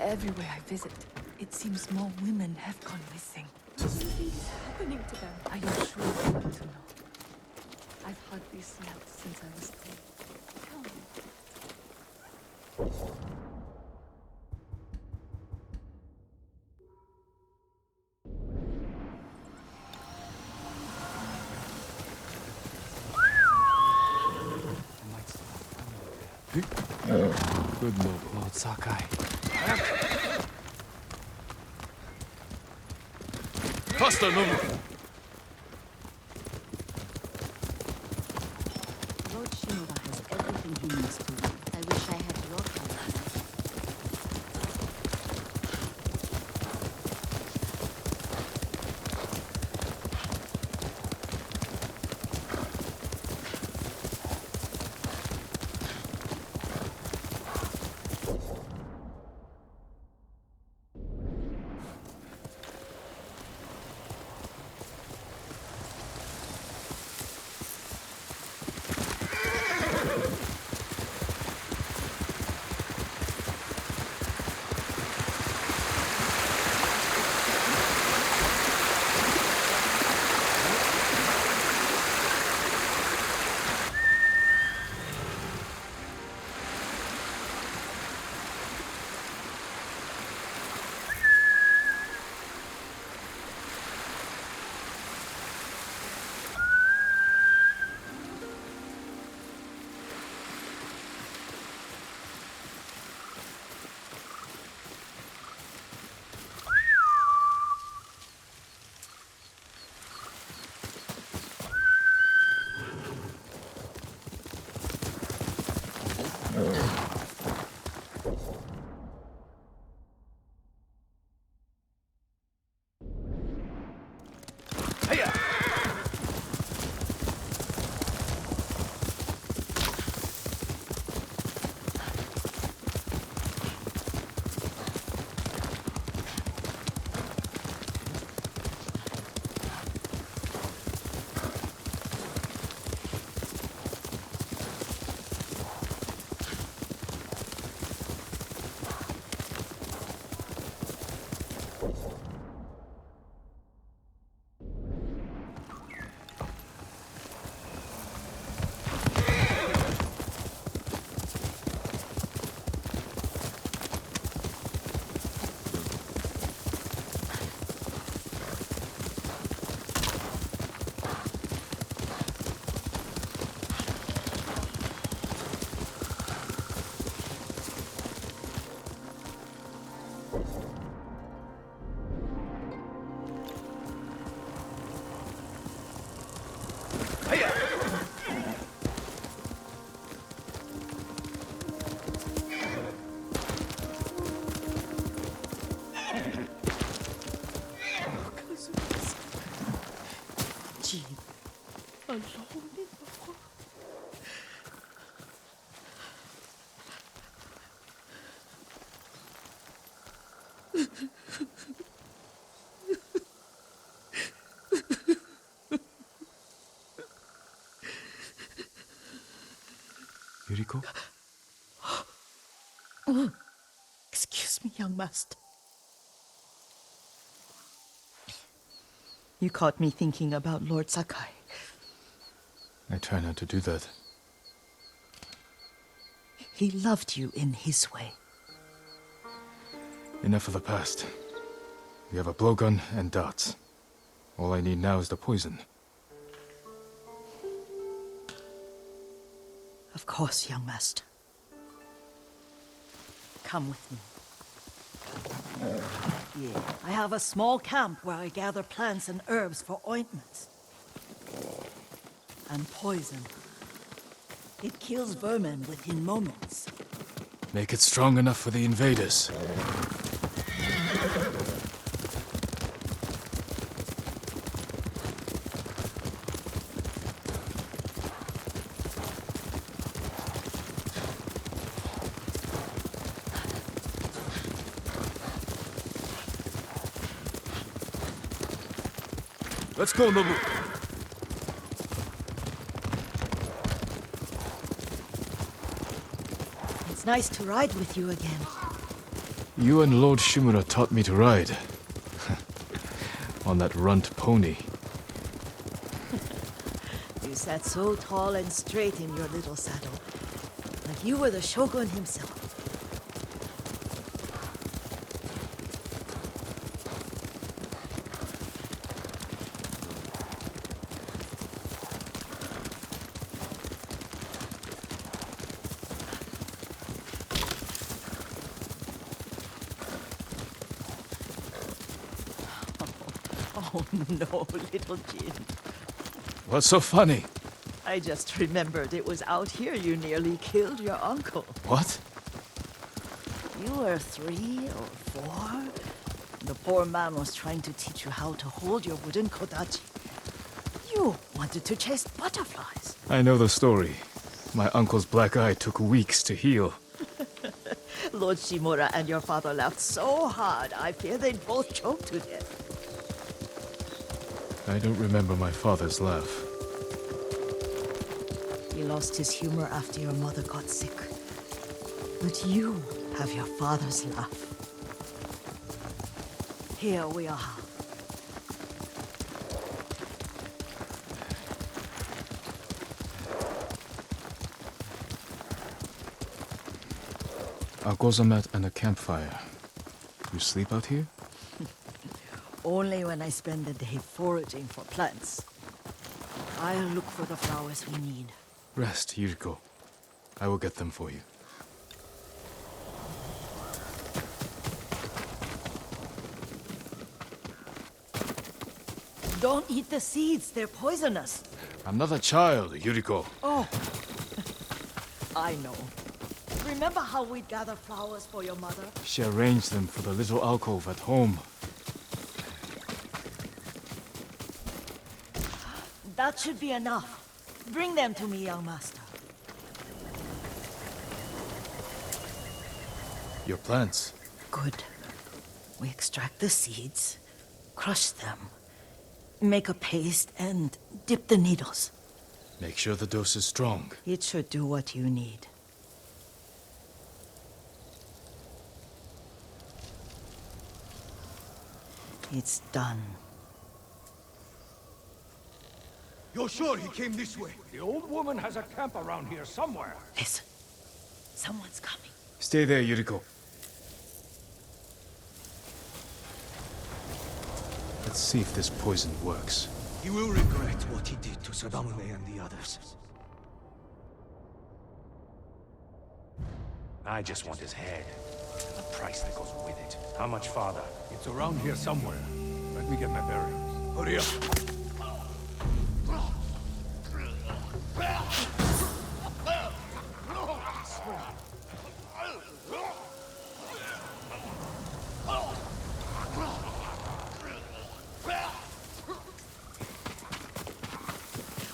Everywhere I visit, it seems more women have gone missing. What do you think is happening to them? I am sure you want to know. I've hardly slept since I was 8. Tell me. Good Lord Sakai. Faster, Nobu! Lord Shinoda has everything he needs to. I wish I had your power. Yuriko? Excuse me, young master. You caught me thinking about Lord Sakai. I try not to do that. He loved you in his way. Enough of the past. We have a blowgun and darts. All I need now is the poison. Of course, young master. Come with me. Yeah, I have a small camp where I gather plants and herbs for ointments. And poison. It kills vermin within moments. Make it strong enough for the invaders. Let's go, Nobu! It's nice to ride with you again. You and Lord Shimura taught me to ride. On that runt pony. You sat so tall and straight in your little saddle, like you were the shogun himself. Oh no, little Jin. What's so funny? I just remembered it was out here you nearly killed your uncle. What? You were 3 or 4? The poor man was trying to teach you how to hold your wooden kodachi. You wanted to chase butterflies. I know the story. My uncle's black eye took weeks to heal. Lord Shimura and your father laughed so hard, I fear they'd both choke to death. I don't remember my father's laugh. He lost his humor after your mother got sick. But you have your father's laugh. Here we are. A gozamat and a campfire. You sleep out here? Only when I spend the day foraging for plants. I'll look for the flowers we need. Rest, Yuriko. I will get them for you. Don't eat the seeds, they're poisonous. I'm not a child, Yuriko. Oh, I know. Remember how we'd gather flowers for your mother? She arranged them for the little alcove at home. That should be enough. Bring them to me, young master. Your plants. Good. We extract the seeds, crush them, make a paste, and dip the needles. Make sure the dose is strong. It should do what you need. It's done. You're sure he came this way? The old woman has a camp around here somewhere. Listen. Someone's coming. Stay there, Yuriko. Let's see if this poison works. He will regret what he did to Sadamune and the others. I just want his head. And the price that goes with it. How much farther? It's around here somewhere. Let me get my bearings. Hurry up.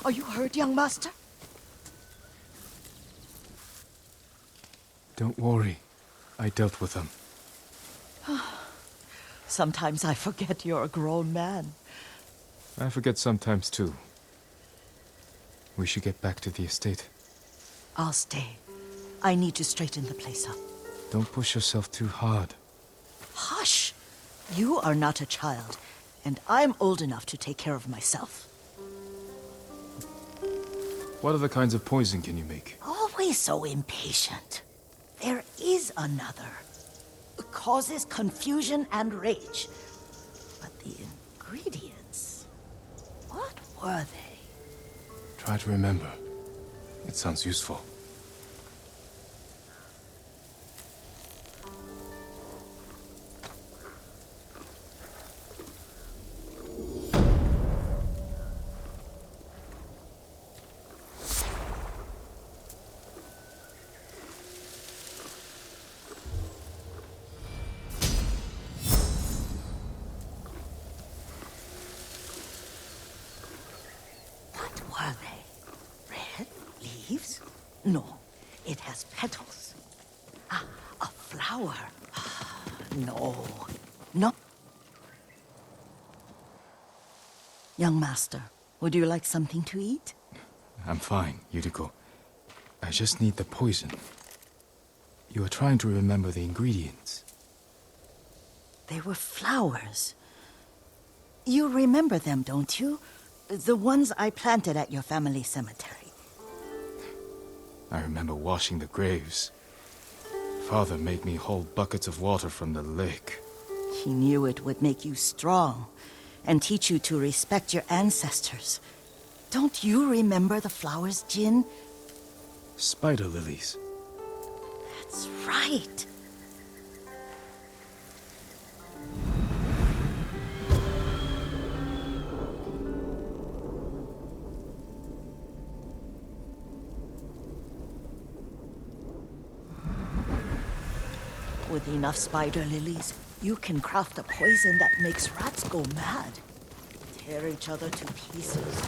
Are you hurt, young master? Don't worry. I dealt with them. Sometimes I forget you're a grown man. I forget sometimes too. We should get back to the estate. I'll stay. I need to straighten the place up. Don't push yourself too hard. Hush! You are not a child, and I'm old enough to take care of myself. What other kinds of poison can you make? Always so impatient. There is another. It causes confusion and rage. But the ingredients... what were they? Try to remember. It sounds useful. What were they? Red leaves? No, it has petals. Ah, a flower. Ah, no, no. Young master, would you like something to eat? I'm fine, Yuriko. I just need the poison. You are trying to remember the ingredients. They were flowers. You remember them, don't you? The ones I planted at your family cemetery. I remember washing the graves. Father made me hold buckets of water from the lake. He knew it would make you strong and teach you to respect your ancestors. Don't you remember the flowers, Jin? Spider lilies. That's right. With enough spider lilies, you can craft a poison that makes rats go mad. Tear each other to pieces.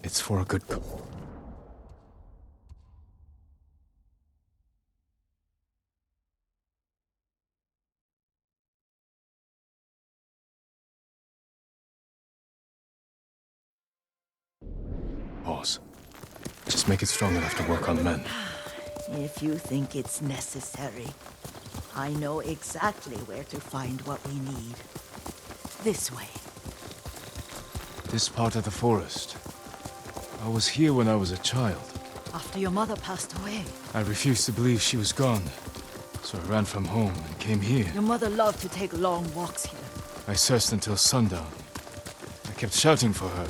It's for a good cause. Just make it strong enough to work on men. If you think it's necessary, I know exactly where to find what we need. This way. This part of the forest. I was here when I was a child. After your mother passed away. I refused to believe she was gone. So I ran from home and came here. Your mother loved to take long walks here. I searched until sundown. I kept shouting for her.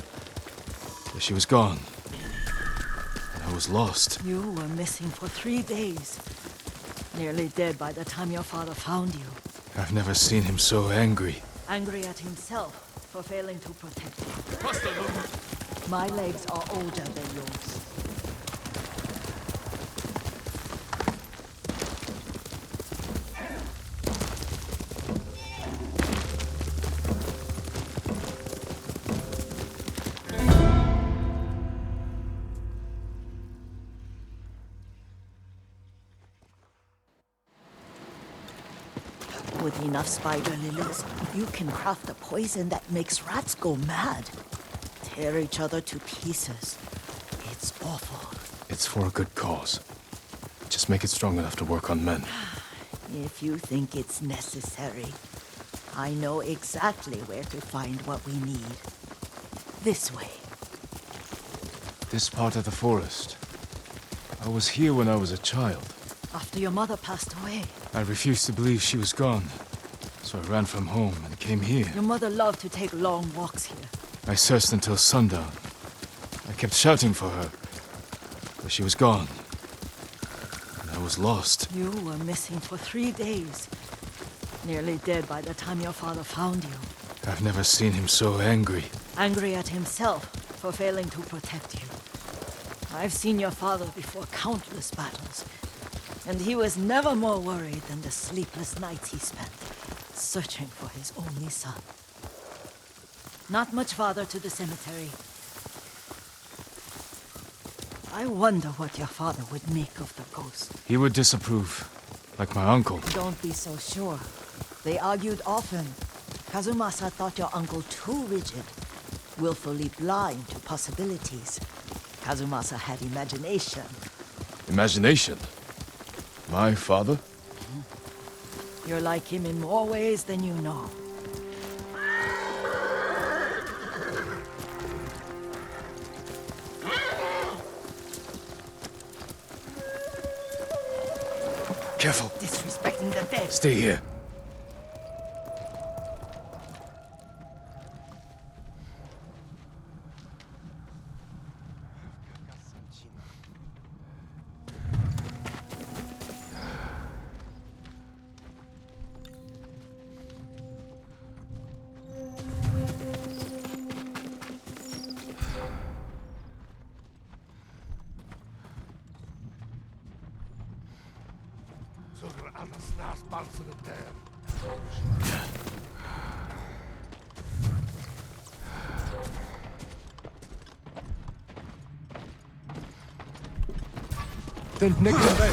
But she was gone. And I was lost. You were missing for 3 days. Nearly dead by the time your father found you. I've never seen him so angry. Angry at himself for failing to protect you. My legs are older than yours. With enough spider lilies, you can craft a poison that makes rats go mad. Tear each other to pieces. It's awful. It's for a good cause. Just make it strong enough to work on men. If you think it's necessary, I know exactly where to find what we need. This way. This part of the forest. I was here when I was a child. After your mother passed away. I refused to believe she was gone. So I ran from home and came here. Your mother loved to take long walks here. I searched until sundown. I kept shouting for her. But she was gone. And I was lost. You were missing for 3 days. Nearly dead by the time your father found you. I've never seen him so angry. Angry at himself for failing to protect you. I've seen your father before countless battles. And he was never more worried than the sleepless nights he spent searching for his only son. Not much farther to the cemetery. I wonder what your father would make of the ghost. He would disapprove, like my uncle. Don't be so sure. They argued often. Kazumasa thought your uncle too rigid, willfully blind to possibilities. Kazumasa had imagination. Imagination? My father? You're like him in more ways than you know. Careful. Disrespecting the dead. Stay here. Den knækker bag.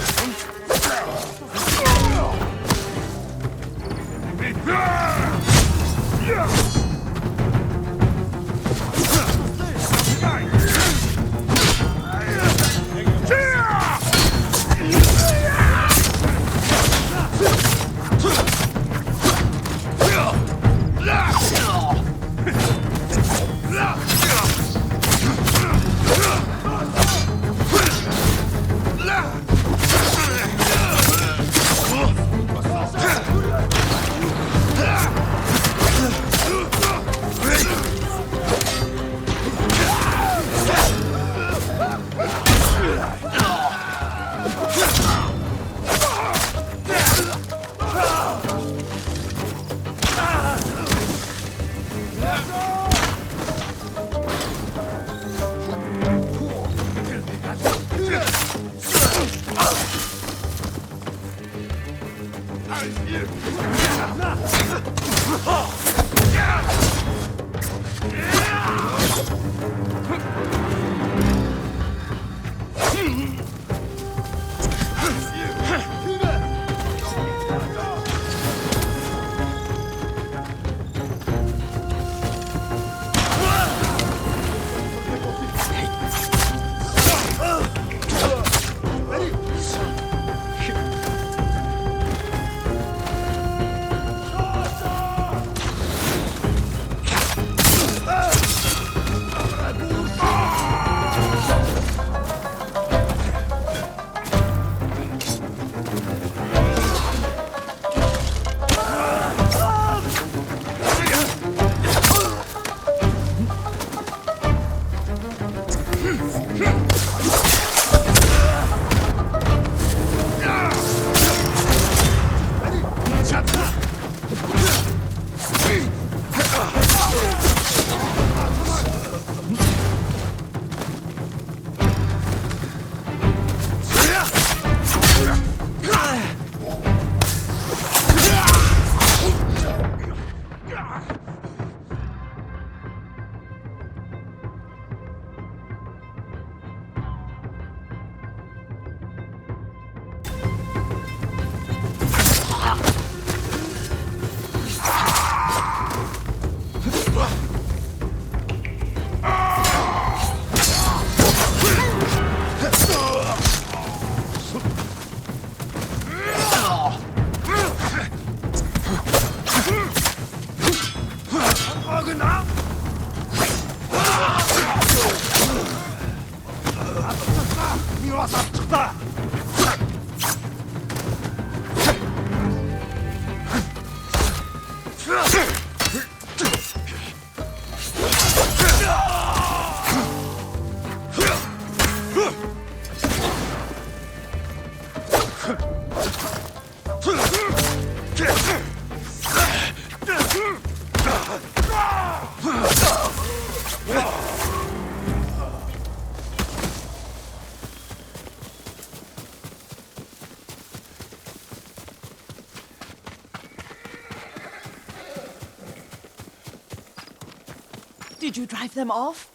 Did you drive them off?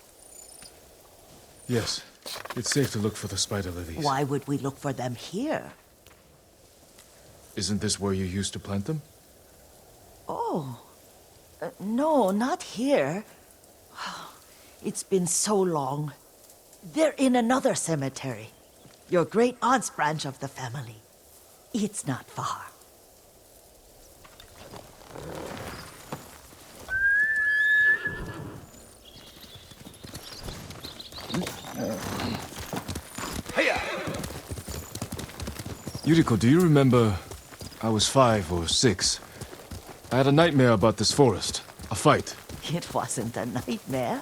Yes. It's safe to look for the spider lilies. Why would we look for them here? Isn't this where you used to plant them? Oh. No, not here. It's been so long. They're in another cemetery. Your great-aunt's branch of the family. It's not far. Yuriko, do you remember? I was 5 or 6. I had a nightmare about this forest. A fight. It wasn't a nightmare.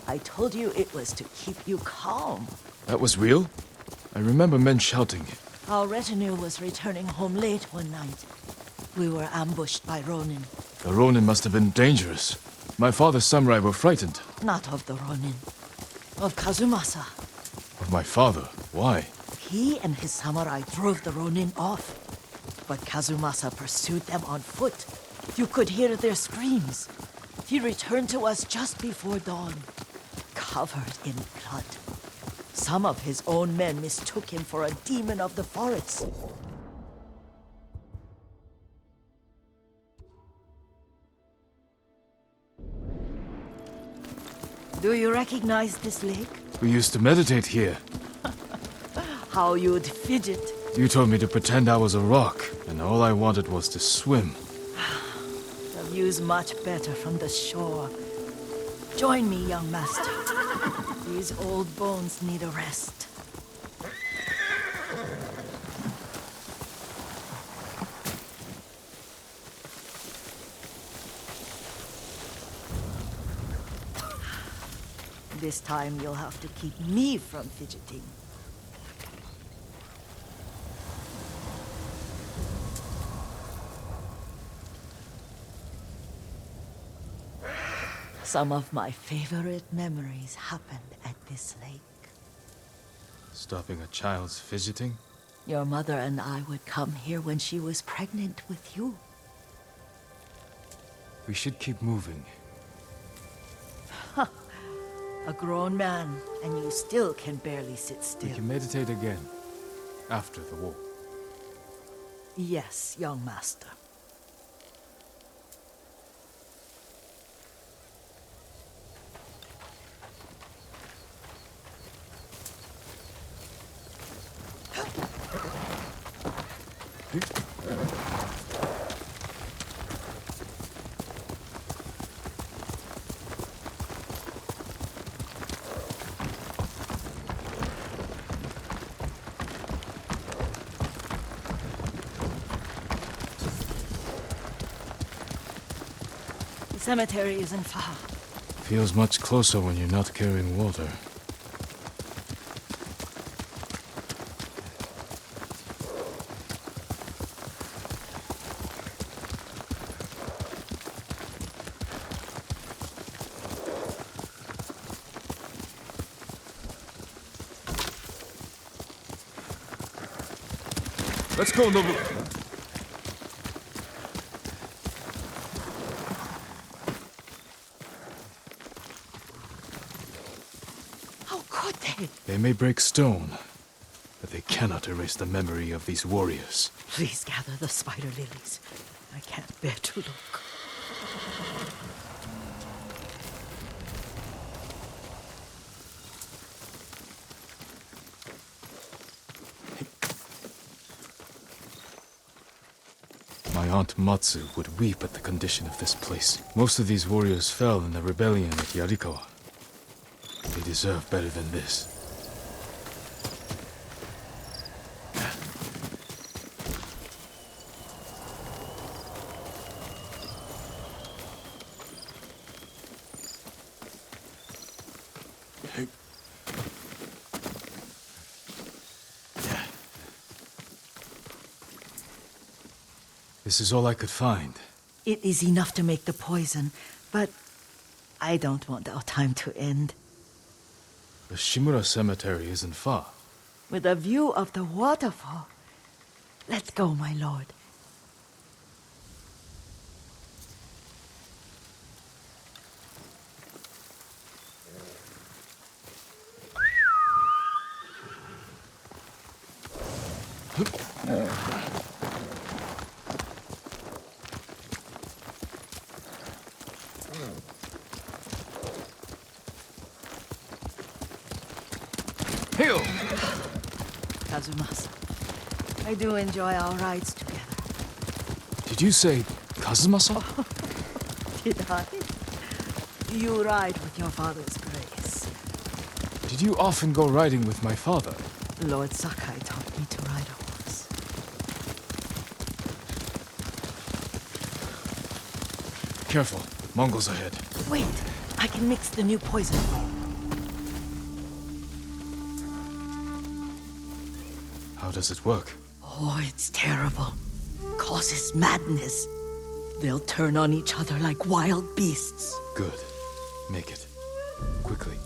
I told you it was to keep you calm. That was real? I remember men shouting. Our retinue was returning home late one night. We were ambushed by Ronin. The Ronin must have been dangerous. My father's samurai were frightened. Not of the Ronin. Of Kazumasa. Of my father? Why? He and his samurai drove the Ronin off. But Kazumasa pursued them on foot. You could hear their screams. He returned to us just before dawn, covered in blood. Some of his own men mistook him for a demon of the forest. Do you recognize this lake? We used to meditate here. How you'd fidget. You told me to pretend I was a rock, and all I wanted was to swim. The view's much better from the shore. Join me, young master. These old bones need a rest. This time you'll have to keep me from fidgeting. Some of my favorite memories happened at this lake. Stopping a child's fidgeting? Your mother and I would come here when she was pregnant with you. We should keep moving. A grown man, and you still can barely sit still. We can meditate again. After the war. Yes, young master. The cemetery isn't far. Feels much closer when you're not carrying water. Let's go, Nobu. How could they? They may break stone, but they cannot erase the memory of these warriors. Please gather the spider lilies. I can't bear to look. My aunt Matsu would weep at the condition of this place. Most of these warriors fell in the rebellion at Yarikawa. They deserve better than this. This is all I could find. It is enough to make the poison, but I don't want our time to end. The Shimura Cemetery isn't far. With a view of the waterfall. Let's go, my lord. Hail! Kazumasa, I do enjoy our rides together. Did you say Kazumasa? Did I? You ride with your father's grace. Did you often go riding with my father? Lord Sakai taught me to ride a horse. Careful, Mongols ahead. Wait, I can mix the new poison for you. How does it work? Oh, it's terrible. Causes madness. They'll turn on each other like wild beasts. Good. Make it. Quickly.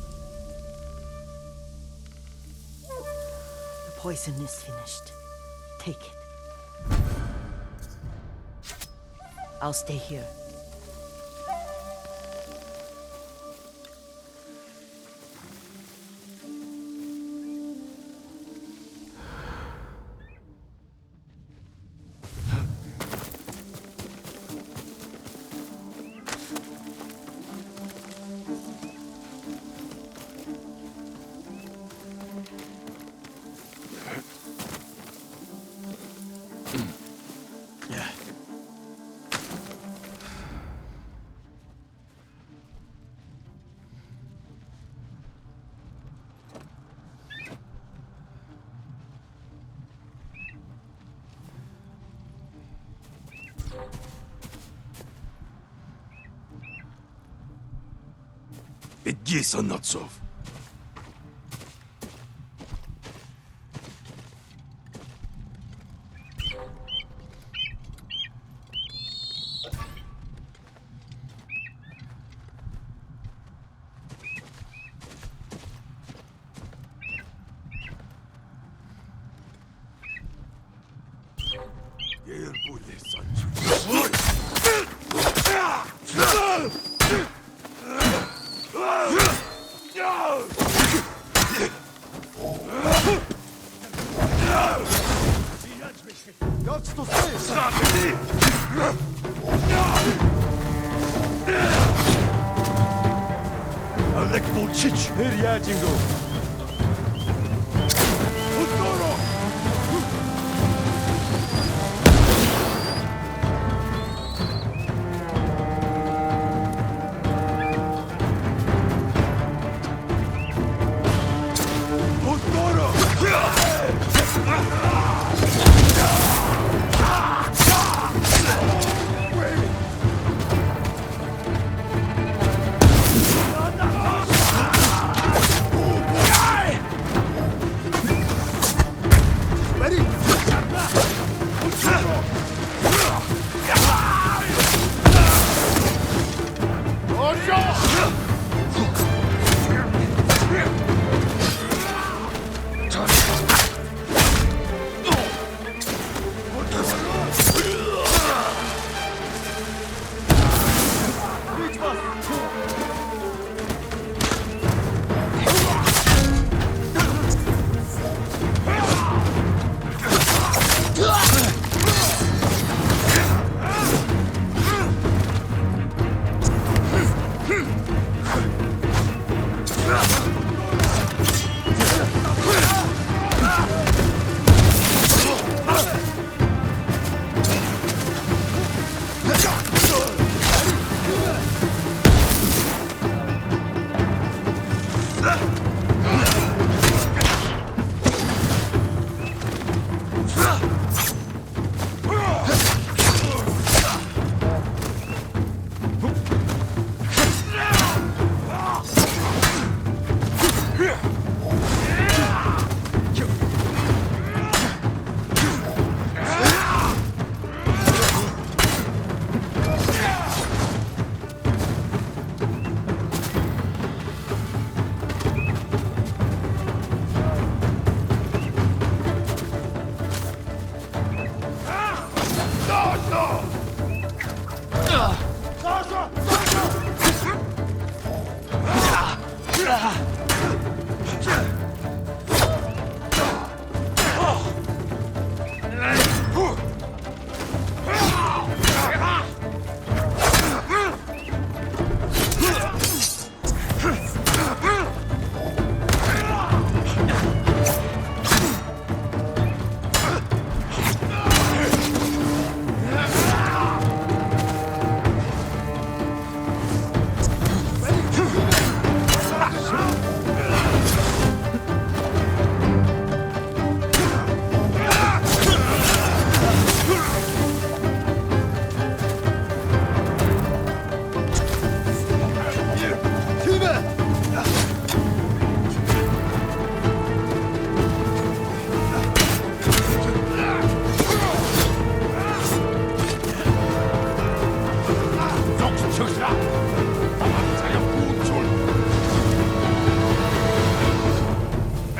The poison is finished. Take it. I'll stay here. Беги, Санацов. Теперь будешь, Санчо. Alek получить! Рядингу! Удару!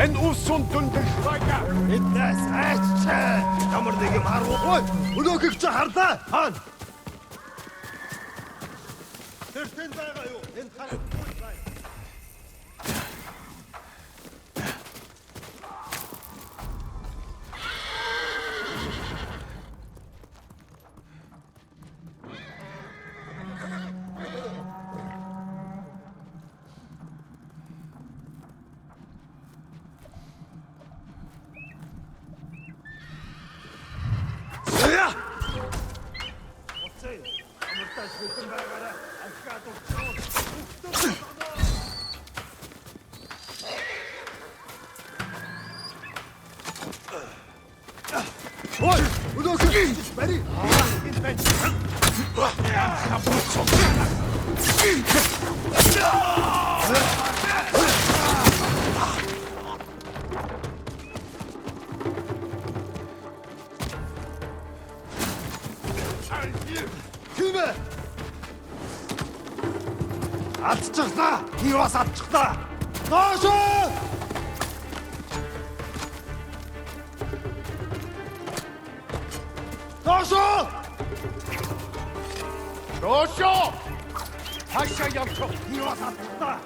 Энэ өвсөн дүндэл швайга. Эднээс айч. Ямар нэг юм харуу. Ой, өнөөхийг чи харлаа. Хаана? Тэр тэнд байгаа юу? Энд харагдахгүй байна. Ой, өнөөхийг барь. Энэ байна. Хэмээ! Алдчихлаа! Би бас алдчихлаа! Доошоо! Доошоо! Доошоо! Хашаа явчих! Би бас алдчихлаа!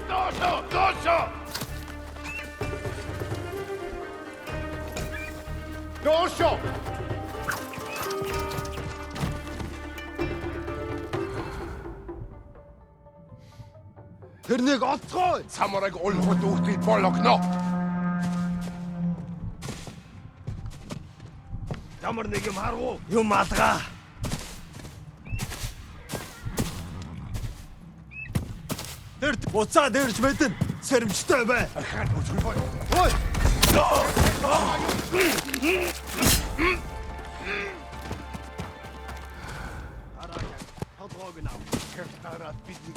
Доошоо! Доошоо! Доошоо! Тэрнийг олцгоо! Самурайг олоход үхтэл болгоно. Ямар нэг юм харгуу. Юм алгаа. Тэр буцаа дээрч мэдэн. Сэрэмжтэй бай. Архаад өчгөл бай. Ой! Араа. Толгойг нав. Кэфтарат бидний.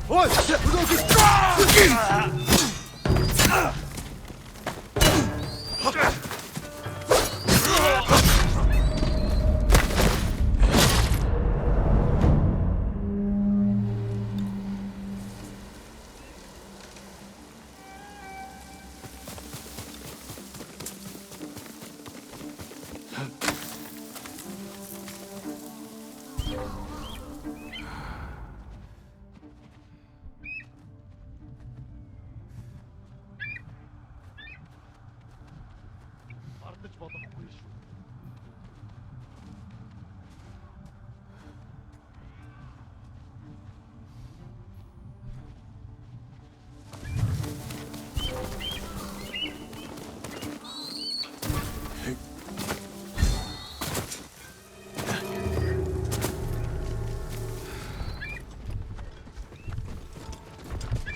Ой! Ардаж болохгүй шүү.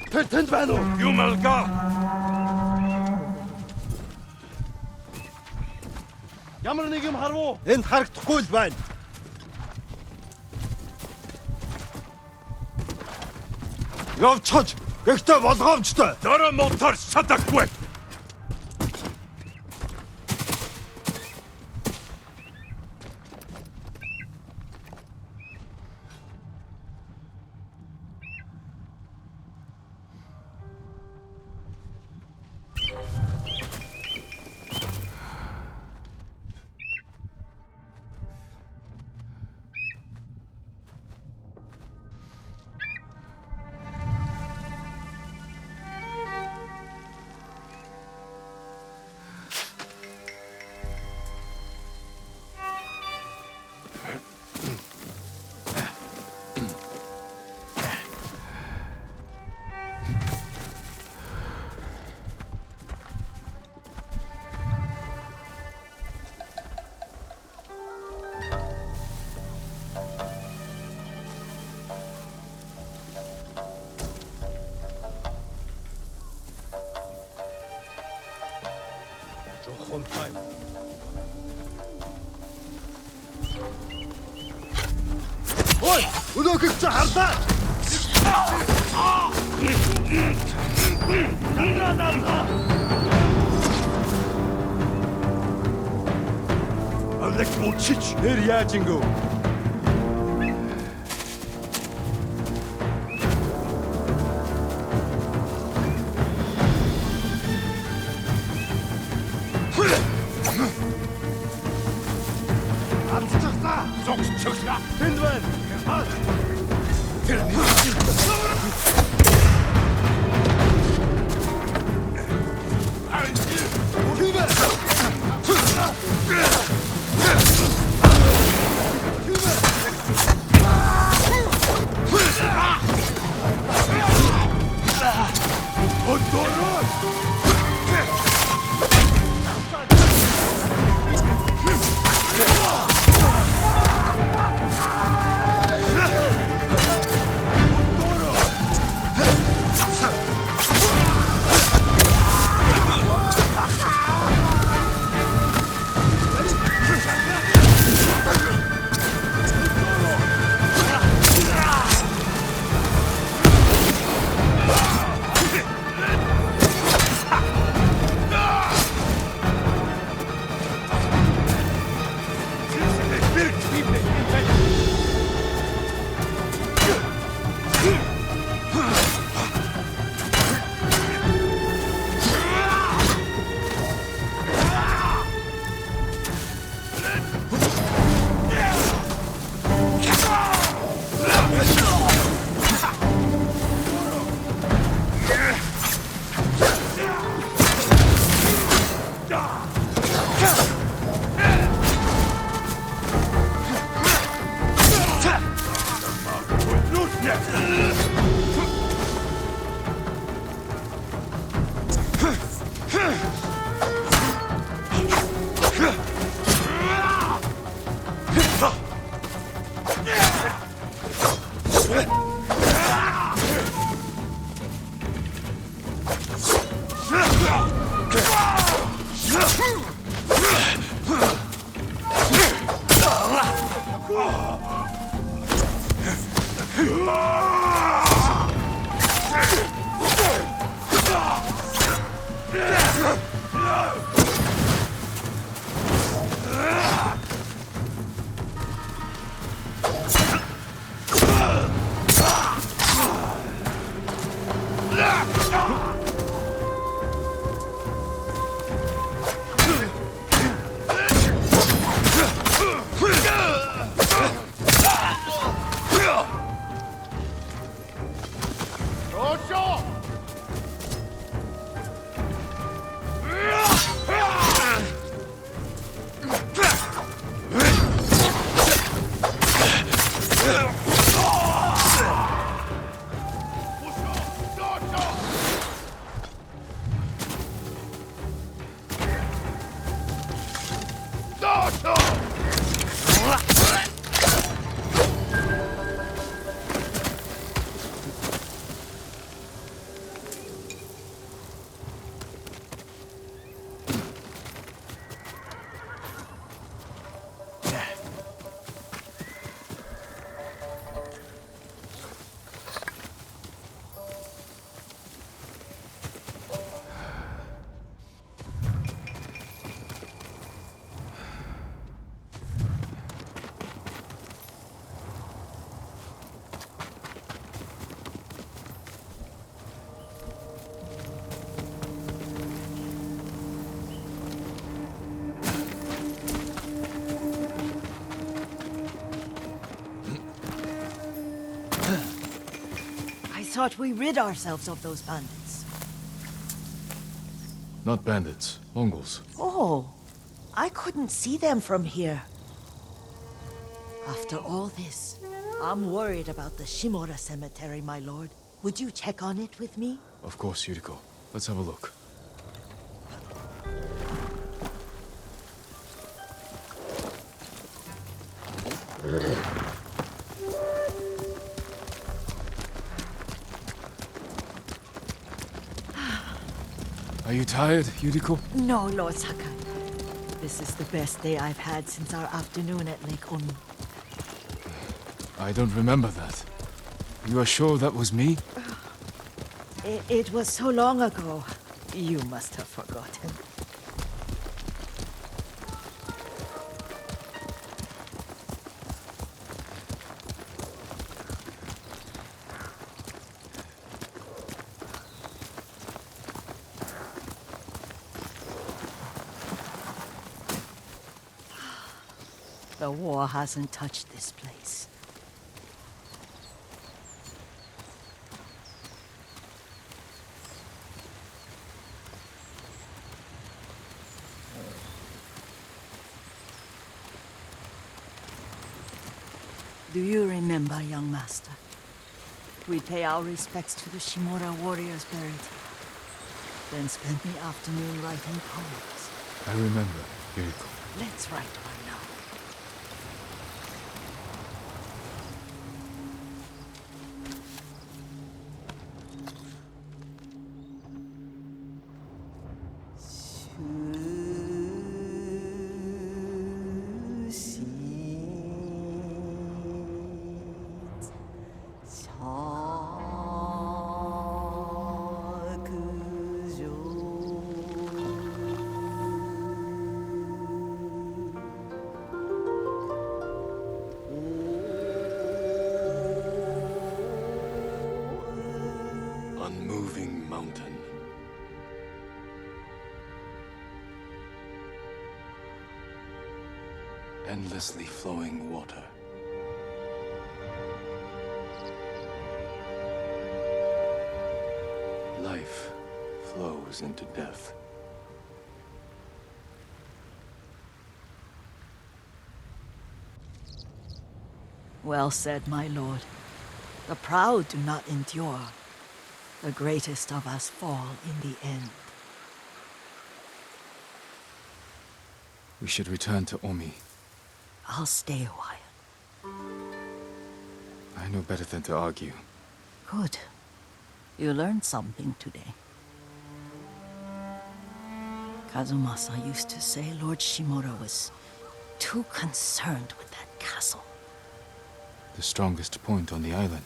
Тэр тэнд байна уу? Юм алга. Ямар нэг юм харвуу? Энд харагдахгүй л байна. Явчихж, гэхдээ болгоомжтой. Дөрөв мотор шатахгүй. Өнөөхийг чи харлаа. Алек мулчич нэр яаж ингэв? Зогсчихлаа. Тэнд байна. I thought we rid ourselves of those bandits. Not bandits, Mongols. Oh, I couldn't see them from here. After all this, I'm worried about the Shimura cemetery, my lord. Would you check on it with me? Of course, Yuriko. Let's have a look. Are you tired, Yuriko? No, Lord Sakai. This is the best day I've had since our afternoon at Lake Onu. I don't remember that. You are sure that was me? It was so long ago. You must have forgotten. The war hasn't touched this place. Do you remember, young master? We pay our respects to the Shimura warriors buried here, then spend the afternoon writing poems. I remember, Yuriko. Let's write one now. Unmoving mountain. Endlessly flowing water. Life flows into death. Well said, my lord. The proud do not endure. The greatest of us fall in the end. We should return to Omi. I'll stay a while. I know better than to argue. Good. You learned something today. Kazumasa used to say Lord Shimura was too concerned with that castle. The strongest point on the island.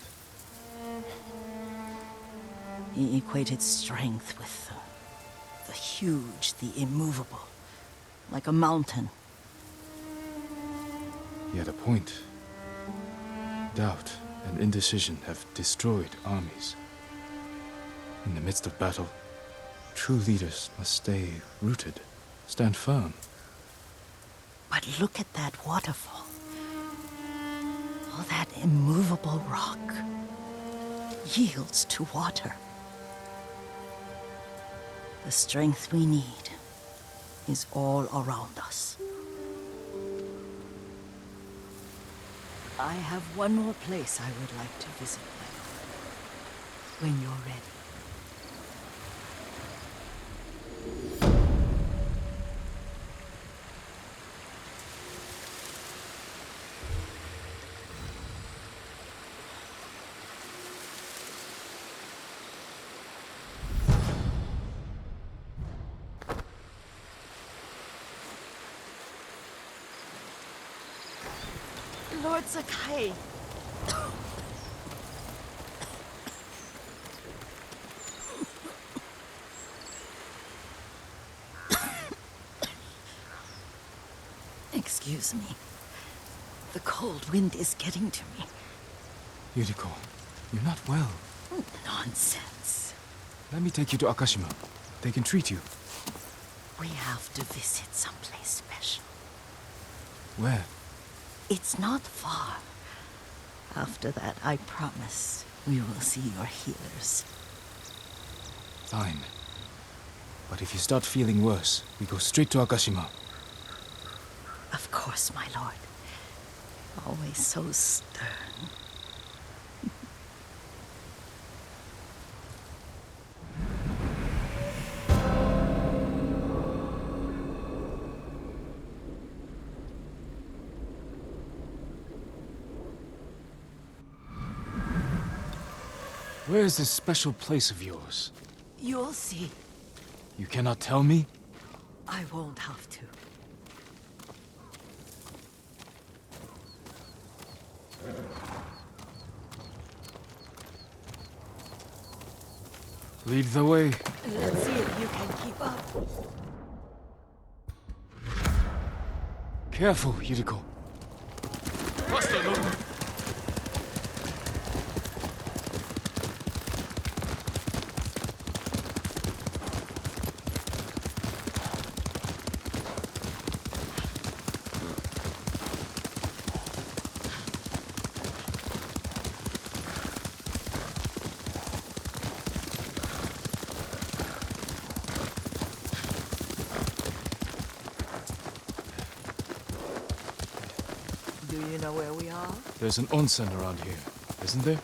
He equated strength with the huge, the immovable, like a mountain. He had a point. Doubt and indecision have destroyed armies. In the midst of battle, true leaders must stay rooted, stand firm. But look at that waterfall. All that immovable rock yields to water. The strength we need is all around us. I have one more place I would like to visit, my lord. When you're ready. Lord Sakai. Excuse me. The cold wind is getting to me. Yuriko, you're not well. Nonsense. Let me take you to Akashima. They can treat you. We have to visit someplace special. Where? It's not far. After that, I promise we will see your healers. Fine. But if you start feeling worse, we go straight to Akashima. Of course, my lord. Always so stern. Where is this special place of yours? You'll see. You cannot tell me? I won't have to. Lead the way. Let's see if you can keep up. Careful, Yuriko. Do you know where we are? There's an onsen around here, isn't there?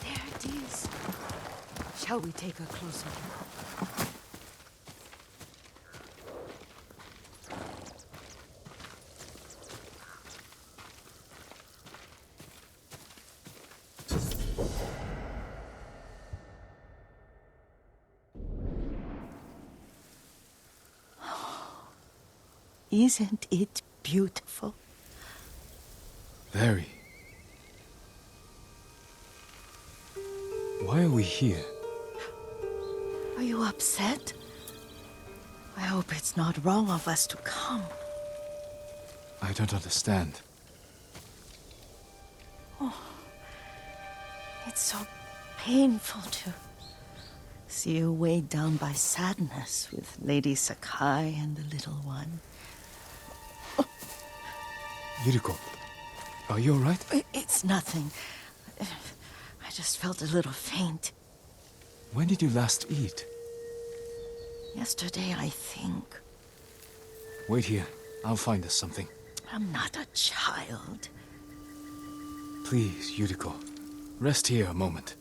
There it is. Shall we take a closer look? Isn't it beautiful? Very. Why are we here? Are you upset? I hope it's not wrong of us to come. I don't understand. It's so painful to see you weighed down by sadness with Lady Sakai and the little one. Yuriko, are you alright? It's nothing. I just felt a little faint. When did you last eat? Yesterday, I think. Wait here. I'll find us something. I'm not a child. Please, Yuriko. Rest here a moment.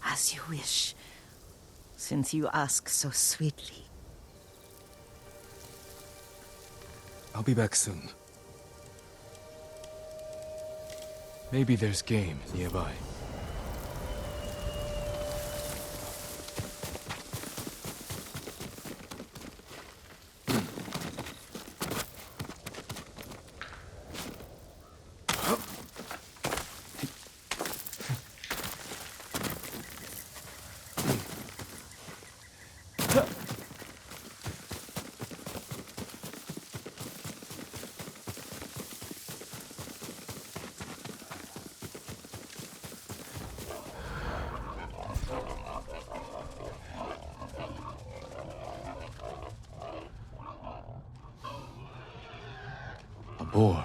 As you wish, since you ask so sweetly. I'll be back soon. Maybe there's game nearby. A boar.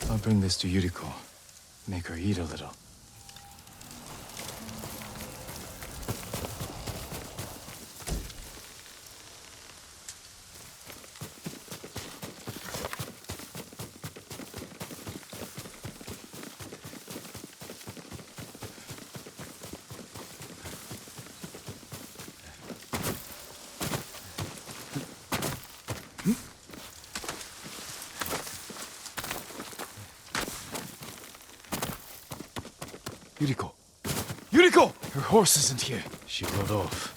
I'll bring this to Yuriko. Make her eat a little. Yuriko! Yuriko! Her horse isn't here. She rode off.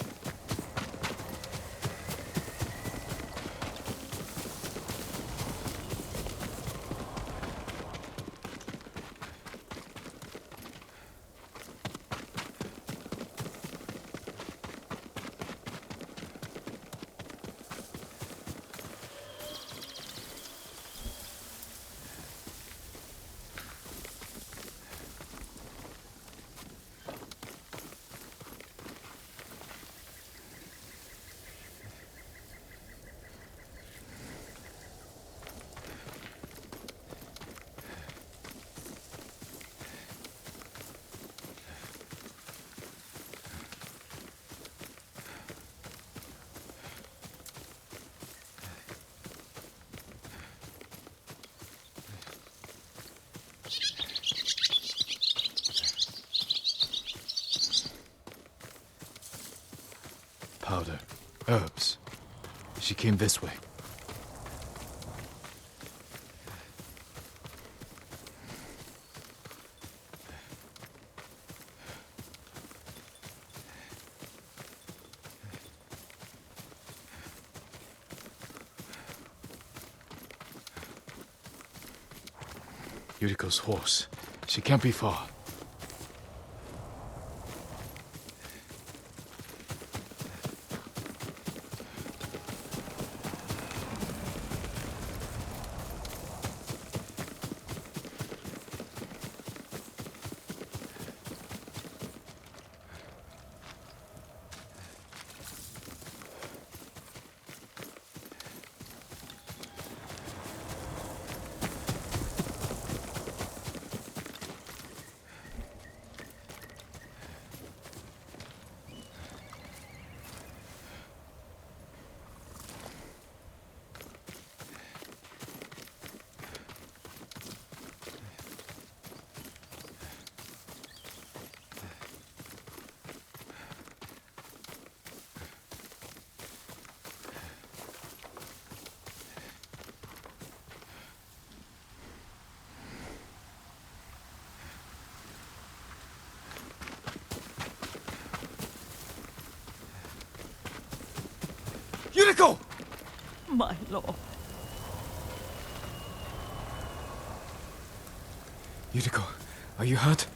herbs. She came this way. Yuriko's horse. She can't be far. Yuriko! My lord. Yuriko, are you hurt?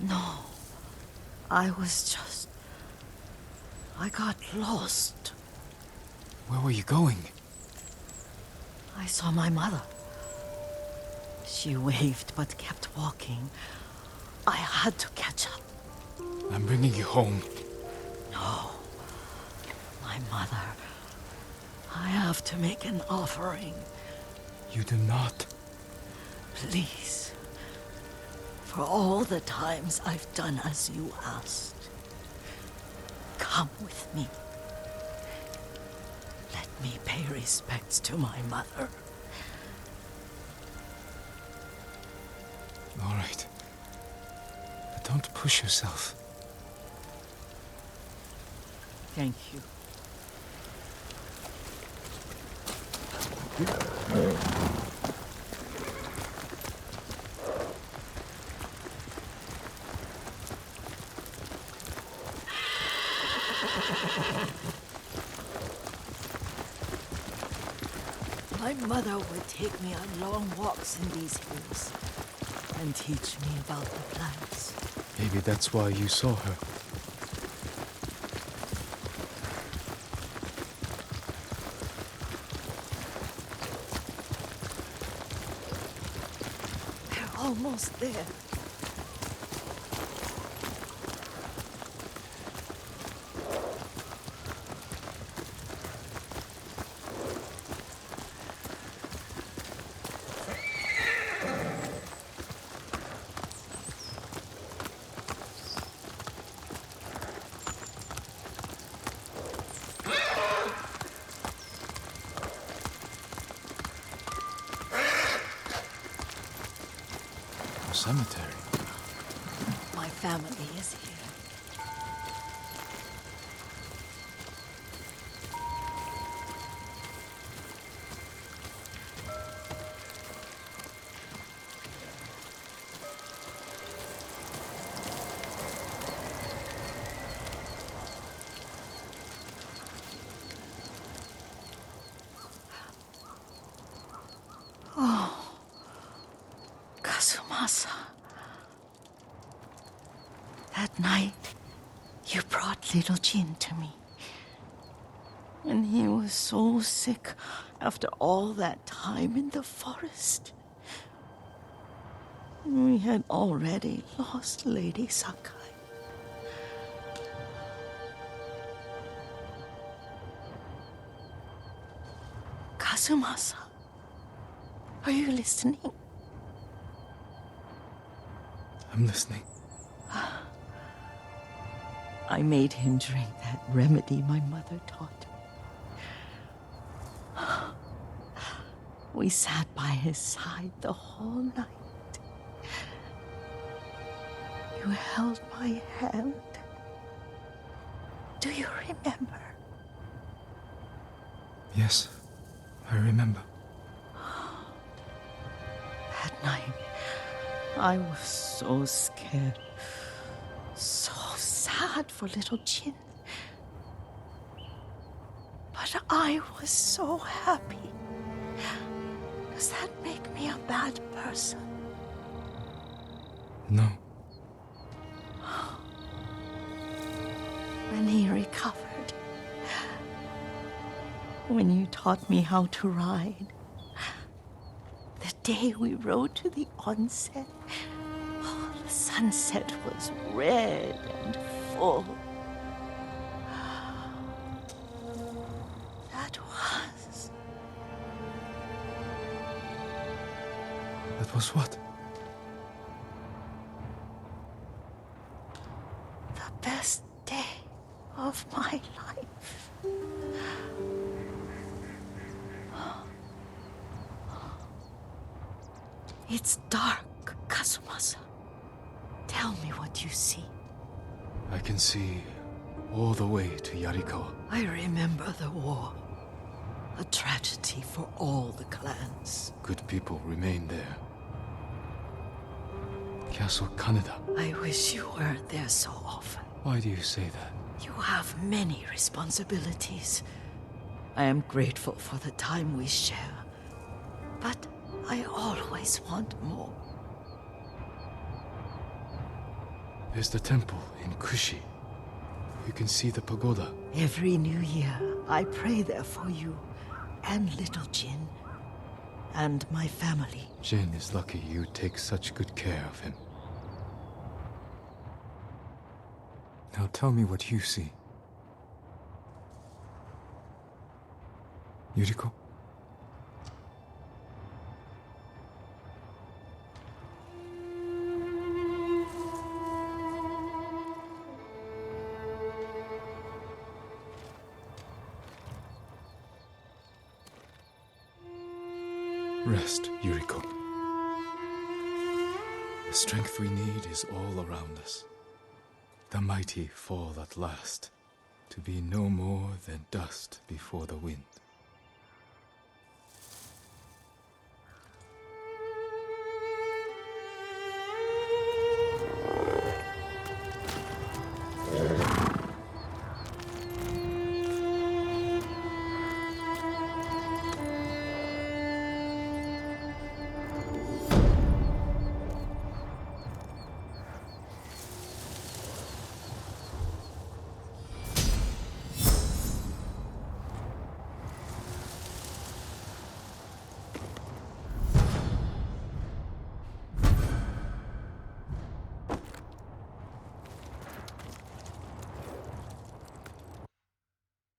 No. I was just... I got lost. Where were you going? I saw my mother. She waved but kept walking. I had to catch up. I'm bringing you home. No. My mother. I have to make an offering. You do not. Please. For all the times I've done as you asked. Come with me. Let me pay respects to my mother. All right. But don't push yourself. Thank you. My mother would take me on long walks in these hills and teach me about the plants. Maybe that's why you saw her. They're almost there. Cemetery. My family is here. Oh, Kazumasa. That night, you brought little Jin to me. And he was so sick after all that time in the forest. We had already lost Lady Sakai. Kazumasa, are you listening? I'm listening. I made him drink that remedy my mother taught me. We sat by his side the whole night. You held my hand. Do you remember? Yes, I remember. That night, I was so scared. So sad for little Jin. But I was so happy. Does that make me a bad person? No. When he recovered, when you taught me how to ride, the day we rode to the onsen, oh, the sunset was red and full. That was... That was what? the best day of my life. It's dark, Kazumasa. Tell me what you see. I can see all the way to Yarikawa. I remember the war. A tragedy for all the clans. Good people remain there. Castle Kaneda. I wish you weren't there so often. Why do you say that? You have many responsibilities. I am grateful for the time we share. But I always want more. There's the temple in Kushi. You can see the pagoda. Every new year, I pray there for you and little Jin and my family. Jin is lucky you take such good care of him. Now tell me what you see. Yuriko? Rest, Yuriko. The strength we need is all around us. The mighty fall at last, to be no more than dust before the wind.